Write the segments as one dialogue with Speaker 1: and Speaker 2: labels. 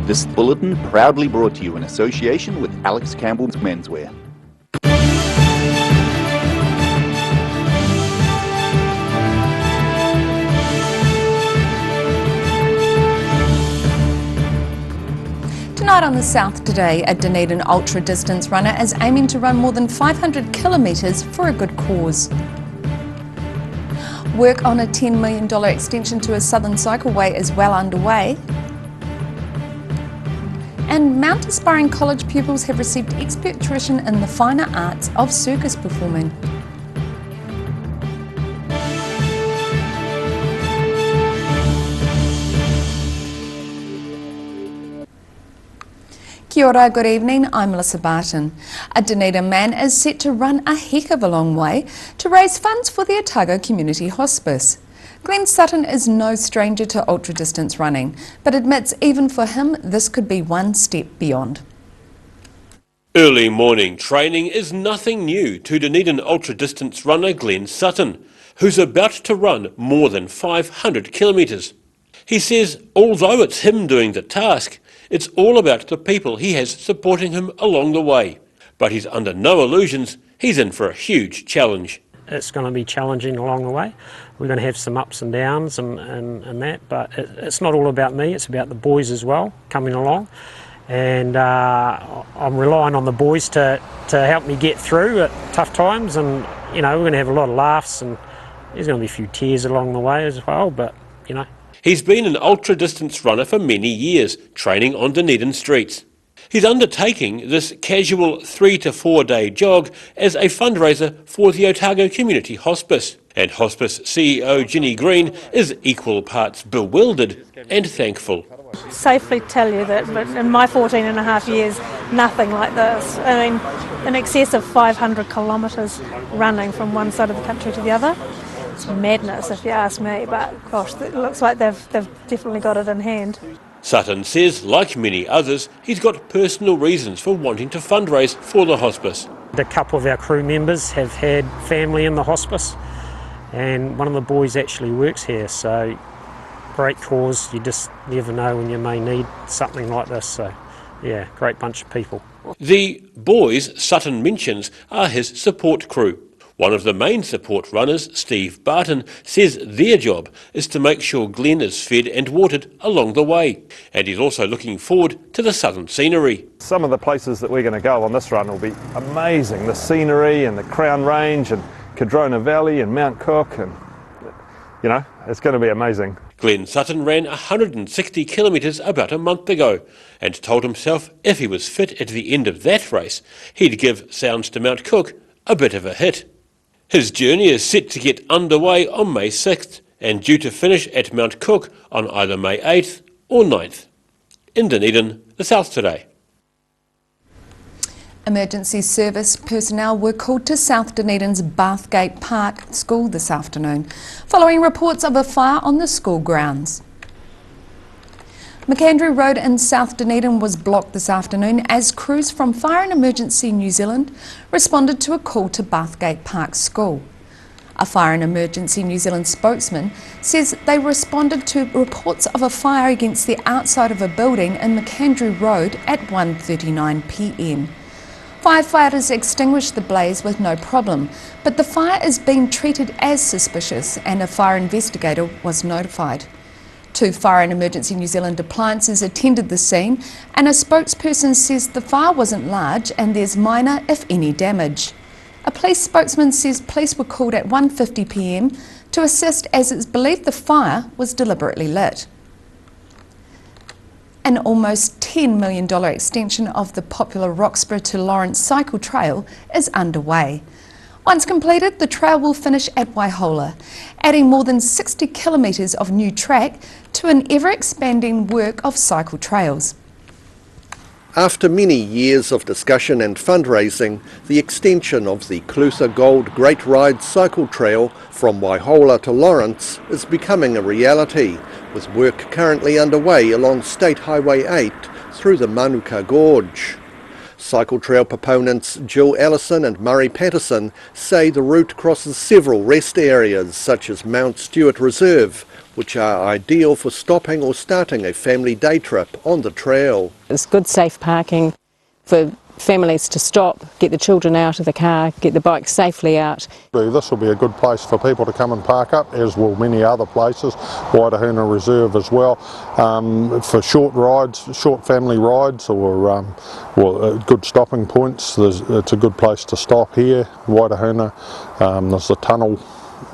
Speaker 1: This bulletin proudly brought to you in association with Alex Campbell's Menswear.
Speaker 2: Tonight on The South Today, a Dunedin ultra-distance runner is aiming to run more than 500 kilometres for a good cause. Work on a $10 million extension to a southern cycleway is well underway. And Mount Aspiring College pupils have received expert tuition in the finer arts of circus performing. Kia ora, good evening, I'm Melissa Barton. A Dunedin man is set to run a heck of a long way to raise funds for the Otago Community Hospice. Glenn Sutton is no stranger to ultra-distance running, but admits even for him this could be one step beyond.
Speaker 3: Early morning training is nothing new to Dunedin ultra-distance runner Glenn Sutton, who's about to run more than 500 kilometres. He says although it's him doing the task, it's all about the people he has supporting him along the way. But he's under no illusions, he's in for a huge challenge.
Speaker 4: It's going to be challenging along the way. We're going to have some ups and downs and that, but it's not all about me, it's about the boys as well coming along. And I'm relying on the boys to help me get through at tough times, and you know, we're going to have a lot of laughs and there's going to be a few tears along the way as well, but you know.
Speaker 3: He's been an ultra-distance runner for many years, training on Dunedin streets. He's undertaking this casual 3 to 4 day jog as a fundraiser for the Otago Community Hospice. And Hospice CEO Ginny Green is equal parts bewildered and thankful.
Speaker 5: Safely tell you that in my 14 and a half years, nothing like this. I mean, in excess of 500 kilometres running from one side of the country to the other. It's madness if you ask me, but gosh, it looks like they've definitely got it in hand.
Speaker 3: Sutton says, like many others, he's got personal reasons for wanting to fundraise for the hospice.
Speaker 4: A couple of our crew members have had family in the hospice, and one of the boys actually works here, so great cause. You just never know when you may need something like this, so yeah, great bunch of people.
Speaker 3: The boys Sutton mentions are his support crew. One of the main support runners, Steve Barton, says their job is to make sure Glenn is fed and watered along the way. And he's also looking forward to the southern scenery.
Speaker 6: Some of the places that we're going to go on this run will be amazing. The scenery and the Crown Range and Cardrona Valley and Mount Cook, and you know, it's going to be amazing.
Speaker 3: Glenn Sutton ran 160 kilometres about a month ago and told himself if he was fit at the end of that race, he'd give Sounds to Mount Cook a bit of a hit. His journey is set to get underway on May 6th and due to finish at Mount Cook on either May 8th or 9th. In Dunedin, The South Today.
Speaker 2: Emergency service personnel were called to South Dunedin's Bathgate Park School this afternoon, following reports of a fire on the school grounds. McAndrew Road in South Dunedin was blocked this afternoon as crews from Fire and Emergency New Zealand responded to a call to Bathgate Park School. A Fire and Emergency New Zealand spokesman says they responded to reports of a fire against the outside of a building in McAndrew Road at 1:39 p.m. Firefighters extinguished the blaze with no problem, but the fire is being treated as suspicious and a fire investigator was notified. 2 Fire and Emergency New Zealand appliances attended the scene, and a spokesperson says the fire wasn't large and there's minor, if any, damage. A police spokesman says police were called at 1:50 p.m. to assist as it's believed the fire was deliberately lit. An almost $10 million extension of the popular Roxburgh to Lawrence cycle trail is underway. Once completed, the trail will finish at Waihola, adding more than 60 kilometres of new track to an ever-expanding work of cycle trails.
Speaker 7: After many years of discussion and fundraising, the extension of the Clutha Gold Great Ride cycle trail from Waihola to Lawrence is becoming a reality, with work currently underway along State Highway 8 through the Manuka Gorge. Cycle trail proponents Jill Ellison and Murray Patterson say the route crosses several rest areas such as Mount Stewart Reserve, which are ideal for stopping or starting a family day trip on the trail.
Speaker 8: It's good safe parking for families to stop, get the children out of the car, get the bikes safely out.
Speaker 9: This will be a good place for people to come and park up, as will many other places, Waitahuna Reserve as well, for short rides, short family rides, or good stopping points. It's a good place to stop here, Waitahuna. There's a tunnel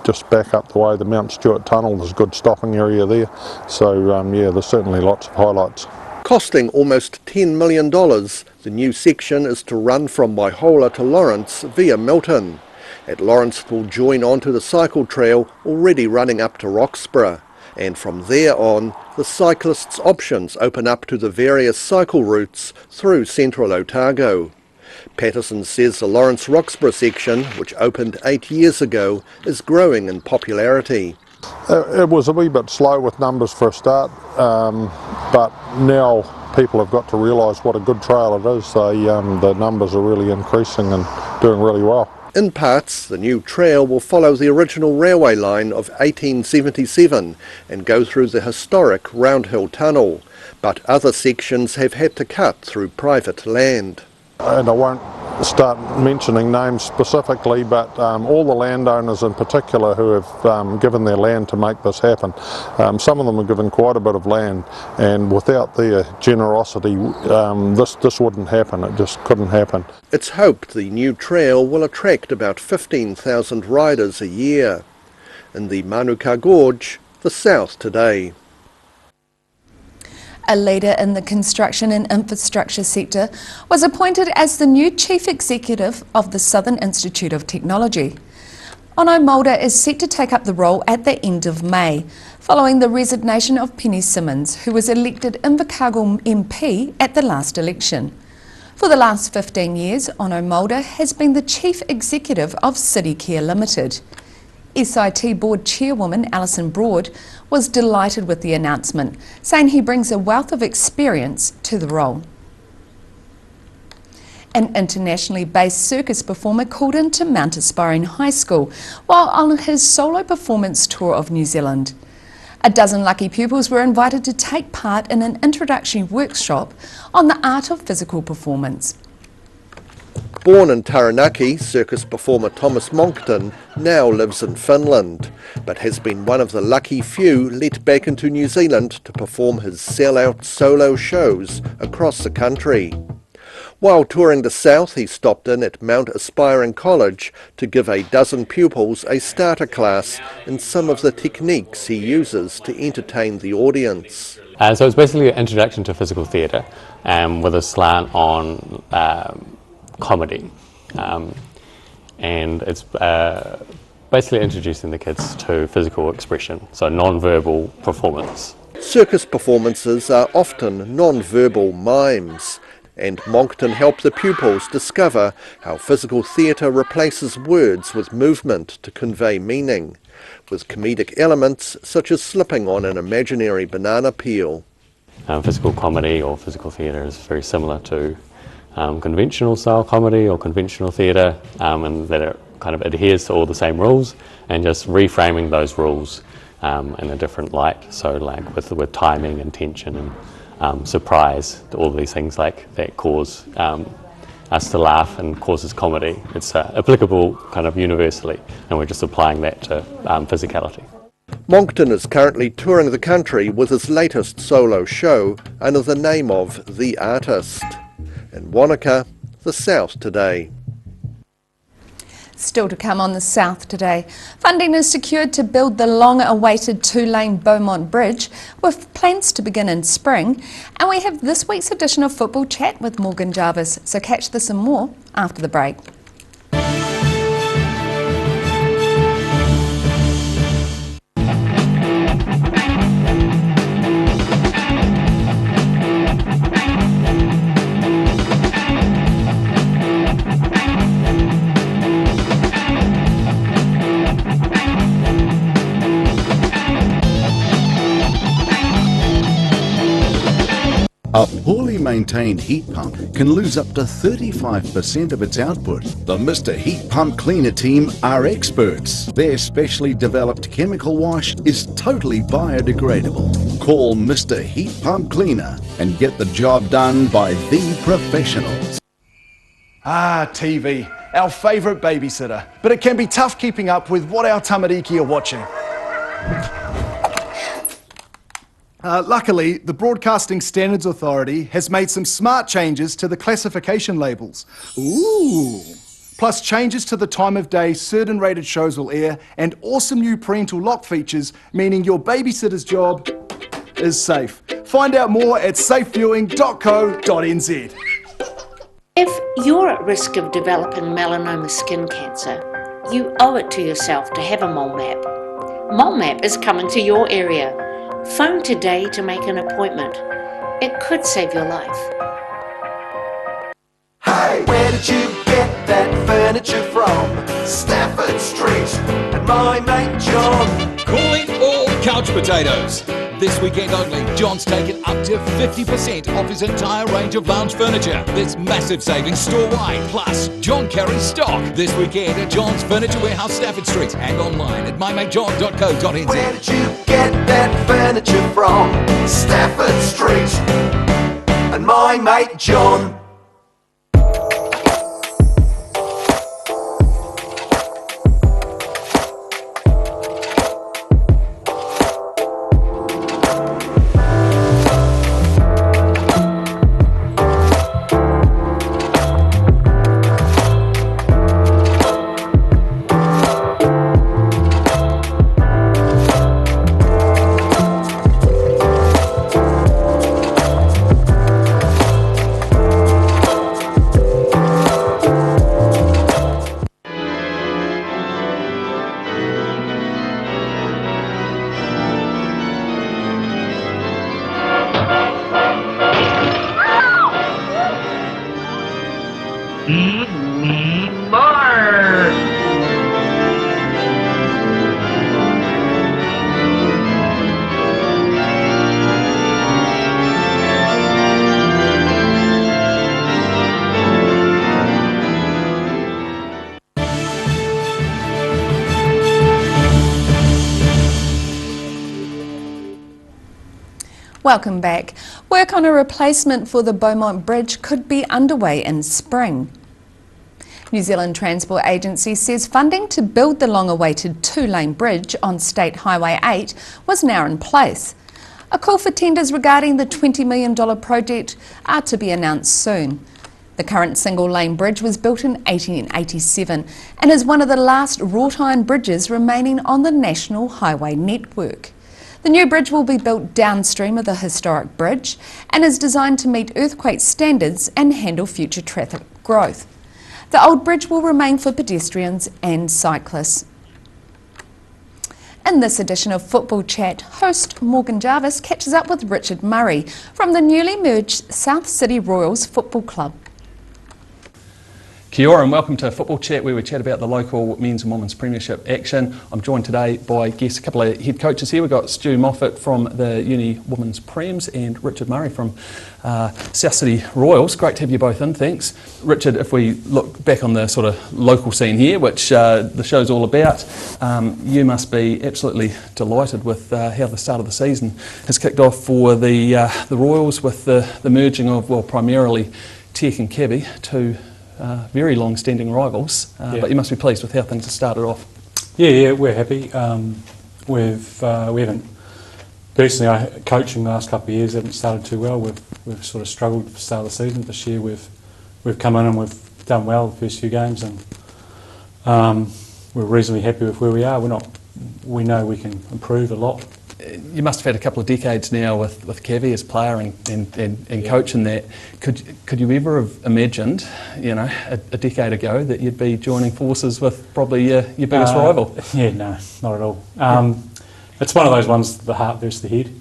Speaker 9: just back up the way, the Mount Stewart Tunnel. There's a good stopping area there. So yeah, there's certainly lots of highlights.
Speaker 7: Costing almost $10 million, the new section is to run from Waihola to Lawrence via Milton. At Lawrence it will join onto the cycle trail already running up to Roxburgh, and from there on the cyclists' options open up to the various cycle routes through central Otago. Patterson says the Lawrence-Roxburgh section, which opened 8 years ago, is growing in popularity.
Speaker 9: It was a wee bit slow with numbers for a start, but now people have got to realise what a good trail it is. The numbers are really increasing and doing really well.
Speaker 7: In parts, the new trail will follow the original railway line of 1877 and go through the historic Round Hill Tunnel, but other sections have had to cut through private land.
Speaker 9: And I won't start mentioning names specifically, but all the landowners in particular who have given their land to make this happen, some of them have given quite a bit of land, and without their generosity this wouldn't happen. It just couldn't happen.
Speaker 7: It's hoped the new trail will attract about 15,000 riders a year. In the Manuka Gorge, the South Today.
Speaker 2: A leader in the construction and infrastructure sector was appointed as the new Chief Executive of the Southern Institute of Technology. Ono Mulder is set to take up the role at the end of May, following the resignation of Penny Simmons, who was elected Invercargill MP at the last election. For the last 15 years, Ono Mulder has been the Chief Executive of City Care Limited. SIT Board Chairwoman Alison Broad was delighted with the announcement, saying he brings a wealth of experience to the role. An internationally based circus performer called into Mount Aspiring High School while on his solo performance tour of New Zealand. A dozen lucky pupils were invited to take part in an introductory workshop on the art of physical performance.
Speaker 7: Born in Taranaki, circus performer Thomas Monckton now lives in Finland, but has been one of the lucky few let back into New Zealand to perform his sell-out solo shows across the country. While touring the south, he stopped in at Mount Aspiring College to give a dozen pupils a starter class in some of the techniques he uses to entertain the audience.
Speaker 10: So it's basically an introduction to physical theatre with a slant on comedy, and it's basically introducing the kids to physical expression, so non-verbal performance.
Speaker 7: Circus performances are often non-verbal mimes, and Monckton helped the pupils discover how physical theatre replaces words with movement to convey meaning, with comedic elements such as slipping on an imaginary banana peel.
Speaker 10: Physical comedy or physical theatre is very similar to conventional style comedy or conventional theatre, and that it kind of adheres to all the same rules, and just reframing those rules in a different light, so like with timing and tension and surprise, all these things like that cause us to laugh and causes comedy. It's applicable kind of universally, and we're just applying that to physicality.
Speaker 7: Monckton is currently touring the country with his latest solo show under the name of The Artist. In Wanaka, the South Today.
Speaker 2: Still to come on the South Today. Funding is secured to build the long-awaited two-lane Beaumont Bridge, with plans to begin in spring. And we have this week's edition of Football Chat with Morgan Jarvis. So catch this and more after the break.
Speaker 11: A poorly maintained heat pump can lose up to 35% of its output. The Mr. Heat Pump Cleaner team are experts. Their specially developed chemical wash is totally biodegradable. Call Mr. Heat Pump Cleaner and get the job done by the professionals.
Speaker 12: Ah, TV, our favourite babysitter. But it can be tough keeping up with what our tamariki are watching. Luckily, the Broadcasting Standards Authority has made some smart changes to the classification labels. Ooh! Plus changes to the time of day certain rated shows will air and awesome new parental lock features, meaning your babysitter's job is safe. Find out more at safeviewing.co.nz.
Speaker 13: If you're at risk of developing melanoma skin cancer, you owe it to yourself to have a mole map. Mole map is coming to your area. Phone today to make an appointment. It could save your life.
Speaker 14: Hey, where did you get that furniture from? Stafford Street and my mate John.
Speaker 15: Calling all couch potatoes. This weekend only, John's taken up to 50% off his entire range of lounge furniture. There's massive savings store-wide. Plus, John carries stock this weekend at John's Furniture Warehouse, Stafford Street, and online at mymatejohn.co.nz.
Speaker 14: Where did you get that furniture from? Stafford Street and my mate John.
Speaker 2: Welcome back. Work on a replacement for the Beaumont Bridge could be underway in spring. New Zealand Transport Agency says funding to build the long-awaited two-lane bridge on State Highway 8 was now in place. A call for tenders regarding the $20 million project are to be announced soon. The current single-lane bridge was built in 1887 and is one of the last wrought-iron bridges remaining on the national highway network. The new bridge will be built downstream of the historic bridge and is designed to meet earthquake standards and handle future traffic growth. The old bridge will remain for pedestrians and cyclists. In this edition of Football Chat, host Morgan Jarvis catches up with Richard Murray from the newly merged South City Royals Football Club.
Speaker 16: Kia ora and welcome to Football Chat, where we chat about the local men's and women's premiership action. I'm joined today by a couple of head coaches here. We've got Stu Moffat from the Uni Women's Prems and Richard Murray from South City Royals. Great to have you both in, thanks. Richard, if we look back on the sort of local scene here, which the show's all about, you must be absolutely delighted with how the start of the season has kicked off for the Royals with the merging of, well, primarily Tech and Cabby, two very long-standing rivals, but you must be pleased with how things have started off.
Speaker 17: Yeah, we're happy. We haven't personally coaching the last couple of years haven't started too well. We've sort of struggled at the start of the season. This year we've come in and we've done well the first few games, and we're reasonably happy with where we are. We know we can improve a lot.
Speaker 16: You must have had a couple of decades now with Kevy as player and coach in that. Could you ever have imagined, a decade ago that you'd be joining forces with probably your biggest rival?
Speaker 17: Yeah, no, not at all. It's one of those ones, the heart versus the head.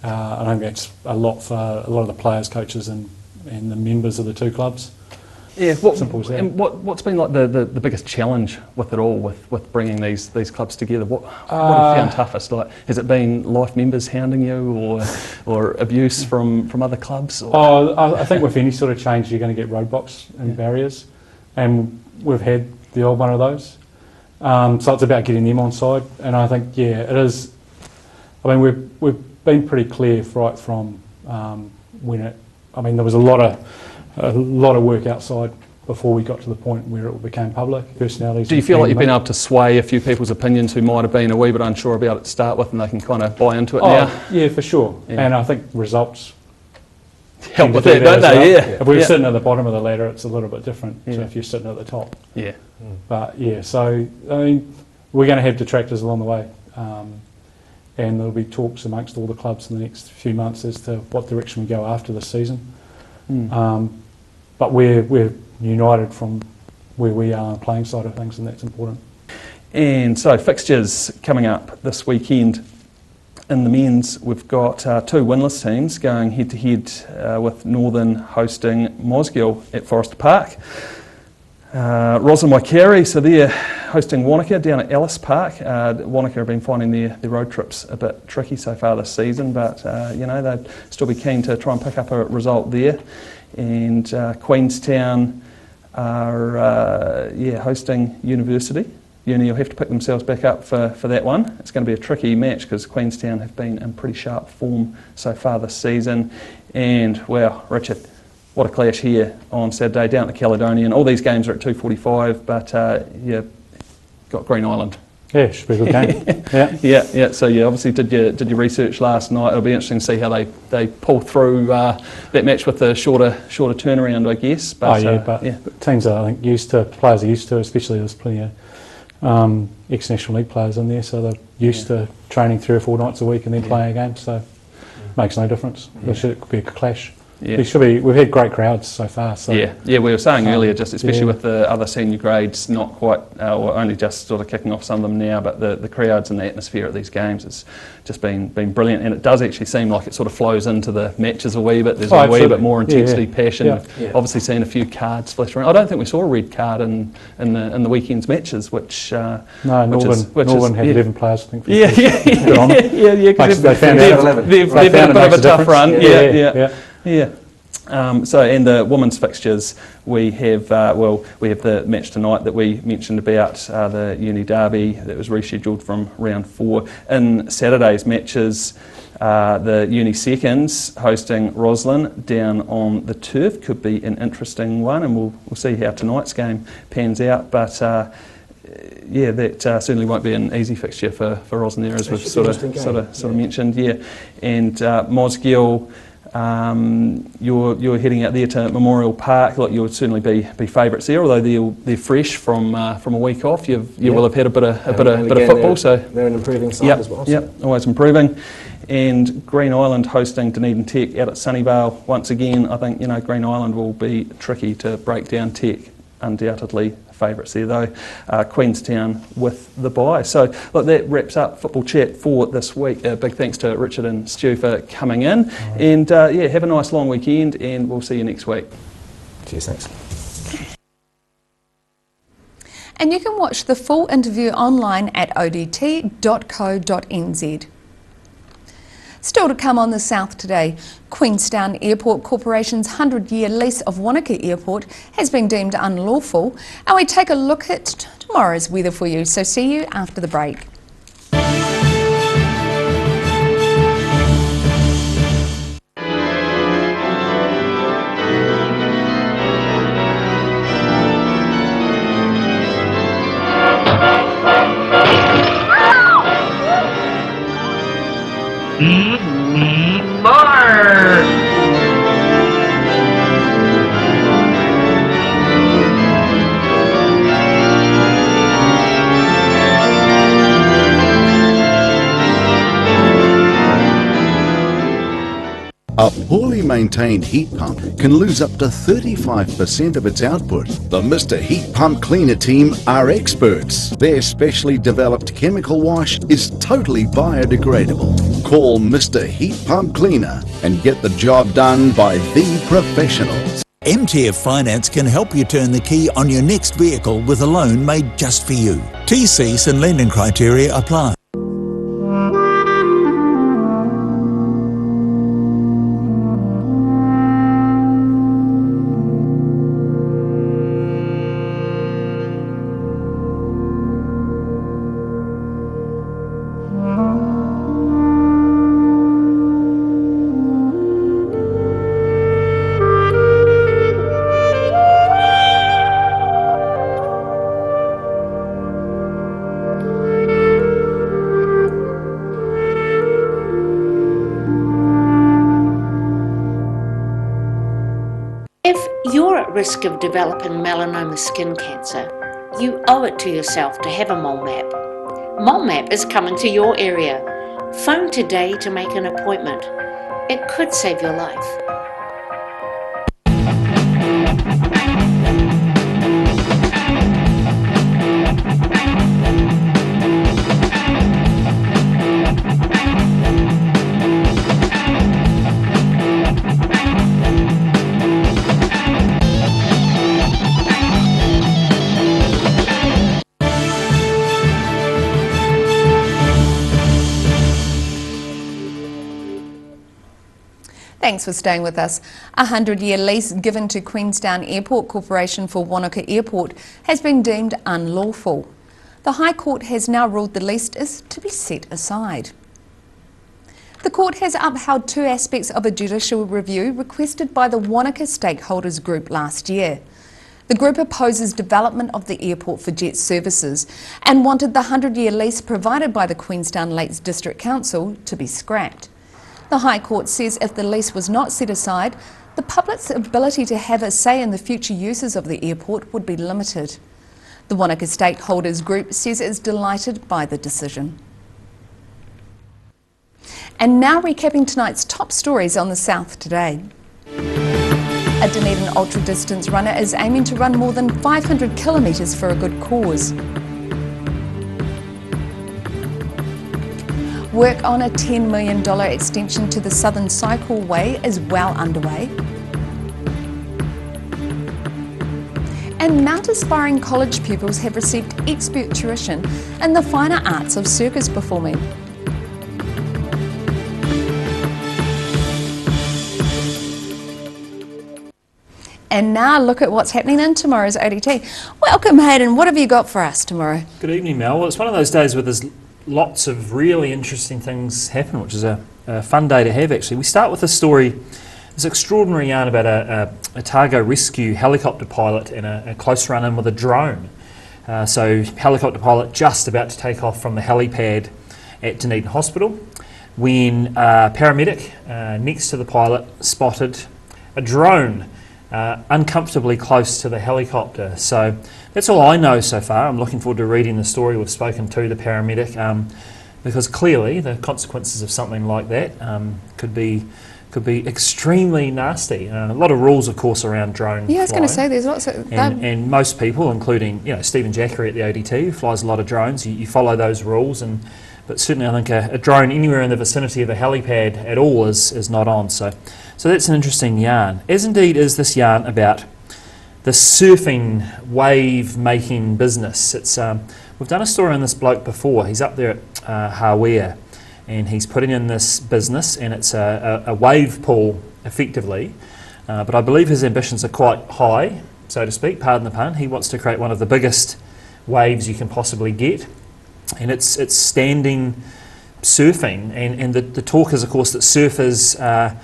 Speaker 17: I think that's a lot for a lot of the players, coaches and the members of the two clubs.
Speaker 16: Yeah,
Speaker 17: simple as that.
Speaker 16: And what's been like the biggest challenge with it all, with bringing these clubs together? What have you found toughest? Like, has it been life members hounding you, or abuse from other clubs? Or?
Speaker 17: I think with any sort of change, you're going to get roadblocks and barriers, and we've had the old one of those. So it's about getting them on side, and I think it is. I mean, we've been pretty clear right from when it. I mean, there was a lot of work outside before we got to the point where it became public. Personalities.
Speaker 16: Do you feel like you've been able to sway a few people's opinions who might have been a wee bit unsure about it to start with, and they can kind of buy into it now?
Speaker 17: Yeah, for sure. Yeah. And I think results
Speaker 16: help with that, don't they?
Speaker 17: Well. Yeah. If we're sitting at the bottom of the ladder, it's a little bit different. So if you're sitting at the top.
Speaker 16: Yeah.
Speaker 17: But so I mean, we're going to have detractors along the way. And there'll be talks amongst all the clubs in the next few months as to what direction we go after this season. But we're united from where we are on the playing side of things, and that's important.
Speaker 16: And so fixtures coming up this weekend. In the men's, we've got two winless teams going head-to-head with Northern hosting Mosgiel at Forrester Park. Roslyn Waikari, so they're hosting Wanaka down at Ellis Park. Wanaka have been finding their road trips a bit tricky so far this season, but they'd still be keen to try and pick up a result there. And Queenstown are hosting University. Uni will have to pick themselves back up for that one. It's going to be a tricky match because Queenstown have been in pretty sharp form so far this season. And, well, Richard, what a clash here on Saturday down at the Caledonian. All these games are at 2:45, but you've got Green Island.
Speaker 17: Yeah, should be a good game.
Speaker 16: Yeah. So you obviously did your research last night. It'll be interesting to see how they pull through that match with the shorter turnaround, I guess. But,
Speaker 17: teams are, I think, players are used to, especially there's plenty of ex-National League players in there, so they're used to training 3 or 4 nights a week and then playing a game. So it makes no difference. It could be a clash. Yeah. We've had great crowds so far. So.
Speaker 16: Yeah, we were saying earlier, just especially with the other senior grades, not quite, or only just sort of kicking off some of them now, but the crowds and the atmosphere at these games has just been brilliant, and it does actually seem like it sort of flows into the matches a wee bit. There's a wee bit more intensity, passion. Obviously seen a few cards splash around. I don't think we saw a red card in the weekend's matches, which
Speaker 17: Northern had 11 players, I think.
Speaker 16: Yeah.
Speaker 17: They found out.
Speaker 16: They've had a bit of a tough run. Yeah. So, and the women's fixtures, we have the match tonight that we mentioned about, the Uni Derby that was rescheduled from round 4. In Saturday's matches, the Uni Seconds hosting Roslyn down on the turf. Could be an interesting one, and we'll see how tonight's game pans out. But that certainly won't be an easy fixture for Roslyn there, as we've sort of mentioned. Yeah, and Mosgiel. You're heading out there to Memorial Park. Like, you'll certainly be favourites there, although they're fresh from a week off. You will have had a bit of football, so
Speaker 18: they're an improving side as well.
Speaker 16: Yep, always improving. And Green Island hosting Dunedin Tech out at Sunnyvale once again. I think Green Island will be tricky to break down. Tech undoubtedly favourites there though. Queenstown with the bye. So look, that wraps up Football Chat for this week. Big thanks to Richard and Stu for coming in. And have a nice long weekend, and we'll see you next week.
Speaker 18: Cheers, thanks.
Speaker 2: And you can watch the full interview online at odt.co.nz. Still to come on the South today, Queenstown Airport Corporation's 100-year lease of Wanaka Airport has been deemed unlawful, and we take a look at tomorrow's weather for you, so see you after the break.
Speaker 11: A poorly maintained heat pump can lose up to 35% of its output. The Mr. Heat Pump Cleaner team are experts. Their specially developed chemical wash is totally biodegradable. Call Mr. Heat Pump Cleaner and get the job done by the professionals.
Speaker 19: MTF Finance can help you turn the key on your next vehicle with a loan made just for you. TCs and lending criteria apply.
Speaker 13: If you're at risk of developing melanoma skin cancer, you owe it to yourself to have a mole map. Mole map is coming to your area. Phone today to make an appointment. It could save your life.
Speaker 2: Thanks for staying with us. A 100-year lease given to Queenstown Airport Corporation for Wanaka Airport has been deemed unlawful. The High Court has now ruled the lease is to be set aside. The court has upheld two aspects of a judicial review requested by the Wanaka Stakeholders Group last year. The group opposes development of the airport for jet services and wanted the 100-year lease provided by the Queenstown Lakes District Council to be scrapped. The High Court says if the lease was not set aside, the public's ability to have a say in the future uses of the airport would be limited. The Wanaka Stakeholders Group says it is delighted by the decision. And now recapping tonight's top stories on the South Today. A Dunedin ultra-distance runner is aiming to run more than 500 kilometres for a good cause. Work on a $10 million extension to the Southern Cycleway is well underway. And Mount Aspiring College pupils have received expert tuition in the finer arts of circus performing. And now look at what's happening in tomorrow's ODT. Welcome, Hayden. What have you got for us tomorrow?
Speaker 20: Good evening, Mel. Well, it's one of those days where there's lots of really interesting things happen, which is a fun day to have, actually. We start with a story, this extraordinary yarn about a Otago rescue helicopter pilot and a close run-in with a drone. So helicopter pilot just about to take off from the helipad at Dunedin Hospital when a paramedic next to the pilot spotted a drone uncomfortably close to the helicopter. So that's all I know so far. I'm looking forward to reading the story. We've spoken to the paramedic because clearly the consequences of something like that could be extremely nasty. A lot of rules, of course, around drone
Speaker 2: Yeah, I was going to
Speaker 20: flying.
Speaker 2: say there's lots of...
Speaker 20: And most people, including Stephen Jackery at the ODT, who flies a lot of drones, you follow those rules. But certainly I think a drone anywhere in the vicinity of a helipad at all is not on. So that's an interesting yarn, as indeed is this yarn about the surfing wave-making business. It's we've done a story on this bloke before. He's up there at Hawea, and he's putting in this business, and it's a wave pool, effectively. But I believe his ambitions are quite high, so to speak, pardon the pun. He wants to create one of the biggest waves you can possibly get, and it's standing surfing. And the talk is, of course, that surfers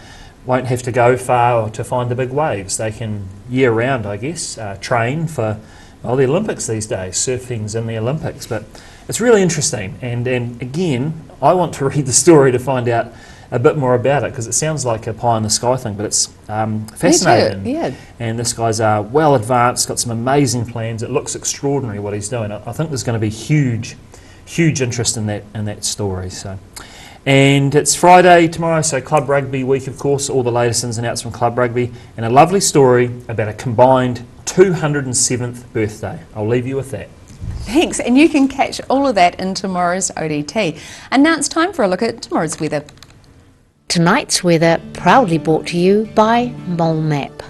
Speaker 20: won't have to go far to find the big waves. They can, year-round, I guess, train for the Olympics these days. Surfing's in the Olympics, but it's really interesting. And again, I want to read the story to find out a bit more about it, because it sounds like a pie-in-the-sky thing, but it's fascinating.
Speaker 2: Yeah.
Speaker 20: And this guy's well advanced, got some amazing plans. It looks extraordinary what he's doing. I think there's going to be huge interest in that story. So. And it's Friday tomorrow, so Club Rugby week, of course, all the latest ins and outs from Club Rugby, and a lovely story about a combined 207th birthday. I'll leave you with that.
Speaker 2: Thanks, and you can catch all of that in tomorrow's ODT. And now it's time for a look at tomorrow's weather.
Speaker 13: Tonight's weather proudly brought to you by Mole Map.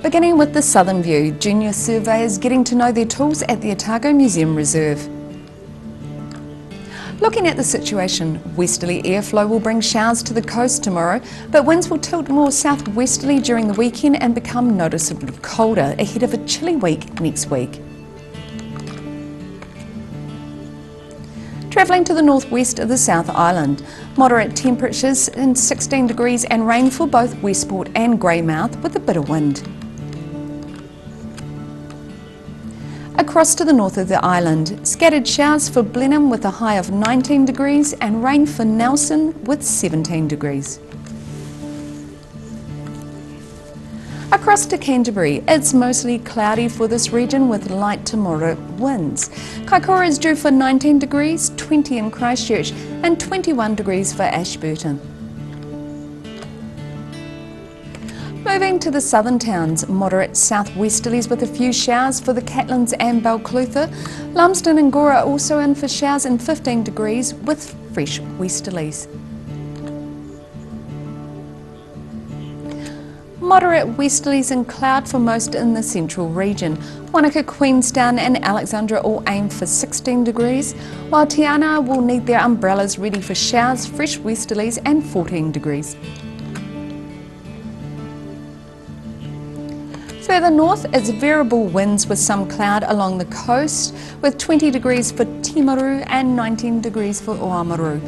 Speaker 2: Beginning with the southern view, junior surveyors getting to know their tools at the Otago Museum Reserve. Looking at the situation, westerly airflow will bring showers to the coast tomorrow, but winds will tilt more southwesterly during the weekend and become noticeably colder ahead of a chilly week next week. Travelling to the northwest of the South Island, moderate temperatures in 16 degrees and rain for both Westport and Greymouth with a bit of wind. Across to the north of the island, scattered showers for Blenheim with a high of 19 degrees and rain for Nelson with 17 degrees. Across to Canterbury, it's mostly cloudy for this region with light to moderate winds. Kaikoura is due for 19 degrees, 20 in Christchurch and 21 degrees for Ashburton. Moving to the southern towns, moderate southwesterlies with a few showers for the Catlins and Balclutha. Lumsden and Gora also in for showers and 15 degrees with fresh westerlies. Moderate westerlies and cloud for most in the central region. Wanaka, Queenstown and Alexandra all aim for 16 degrees, while Te Anau will need their umbrellas ready for showers, fresh westerlies and 14 degrees. Further north, it's variable winds with some cloud along the coast, with 20 degrees for Timaru and 19 degrees for Oamaru.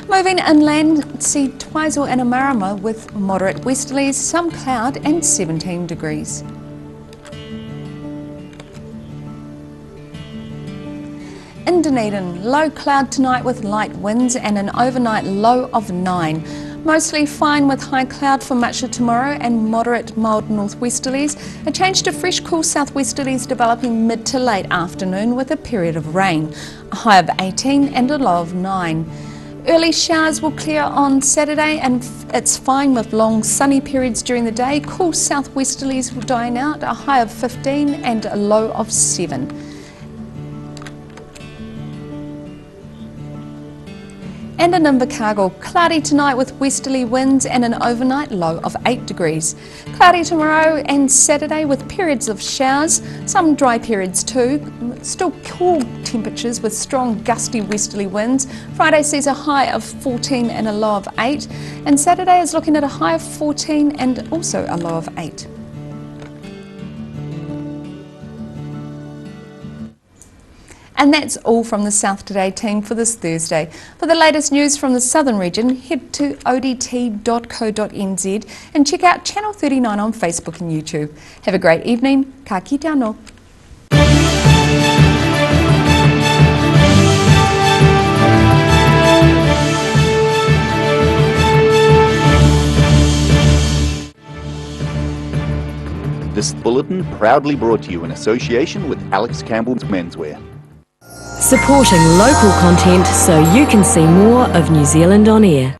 Speaker 2: Moving inland, see Twizel and Amarama with moderate westerlies, some cloud and 17 degrees. In Dunedin, low cloud tonight with light winds and an overnight low of 9. Mostly fine with high cloud for much of tomorrow and moderate mild northwesterlies. A change to fresh cool southwesterlies developing mid to late afternoon with a period of rain. A high of 18 and a low of 9. Early showers will clear on Saturday and it's fine with long sunny periods during the day. Cool southwesterlies will dine out. A high of 15 and a low of 7. And in Invercargill, cloudy tonight with westerly winds and an overnight low of 8 degrees. Cloudy tomorrow and Saturday with periods of showers, some dry periods too. Still cool temperatures with strong gusty westerly winds. Friday sees a high of 14 and a low of 8. And Saturday is looking at a high of 14 and also a low of 8. And that's all from the South Today team for this Thursday. For the latest news from the southern region, head to odt.co.nz and check out Channel 39 on Facebook and YouTube. Have a great evening. Ka kite anō.
Speaker 1: This bulletin proudly brought to you in association with Alex Campbell's Menswear.
Speaker 21: Supporting local content so you can see more of New Zealand on air.